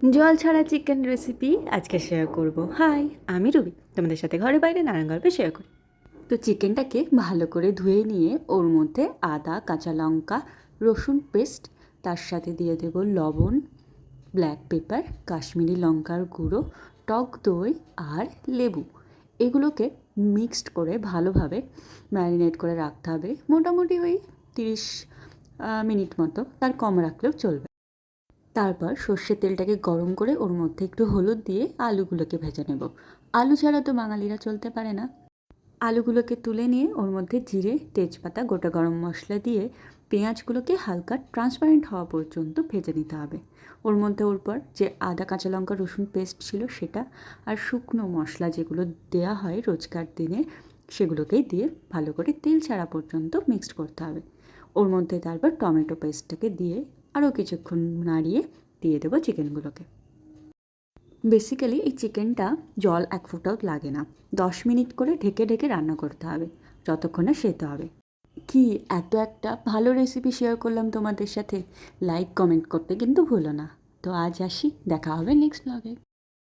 জল ছাড়া chicken recipe আজকে শেয়ার করব। হাই, আমি রুবি, তোমাদের সাথে ঘরে বাইরে নানান গল্পে শেয়ার করি। তো চিকেনটাকে ভালো করে ধুয়ে নিয়ে ওর মধ্যে আদা, কাঁচা লঙ্কা, রসুন পেস্ট, তার সাথে দিয়ে দেব লবণ, ব্ল্যাক পেপার, কাশ্মীরি লঙ্কার গুঁড়ো, টক দই আর লেবু। এগুলোকে মিক্সড করে ভালোভাবে ম্যারিনেট করে রাখতে হবে, মোটামুটি ওই 30 মিনিট মতো, তার কম রাখলেও চলবে। তারপর সর্ষের তেলটাকে গরম করে ওর মধ্যে একটু হলুদ দিয়ে আলুগুলোকে ভেজে নেব। আলু ছাড়া তো বাঙালিরা চলতে পারে না। আলুগুলোকে তুলে নিয়ে ওর মধ্যে জিরে, তেজপাতা, গোটা গরম মশলা দিয়ে পেঁয়াজগুলোকে হালকা ট্রান্সপারেন্ট হওয়া পর্যন্ত ভেজে নিতে হবে। ওর মধ্যে ওর পর যে আদা, কাঁচা লঙ্কা, রসুন পেস্ট ছিল সেটা আর শুকনো মশলা যেগুলো দেওয়া হয় রোজকার দিনে সেগুলোকেই দিয়ে ভালো করে তেল ছাড়া পর্যন্ত মিক্সড করতে হবে। ওর মধ্যে তারপর টমেটো পেস্টটাকে দিয়ে আরও কিছুক্ষণ নাড়িয়ে দিয়ে দেবো চিকেনগুলোকে। বেসিক্যালি এই চিকেনটা জল এক ফোঁটাও লাগে না। 10 মিনিট করে ঢেকে ঢেকে রান্না করতে হবে, যতক্ষণে সেদ্ধ হবে। কি এত একটা ভালো রেসিপি শেয়ার করলাম তোমাদের সাথে, লাইক কমেন্ট করতে কিন্তু ভুলো না। তো আজ আসি, দেখা হবে নেক্সট ব্লগে।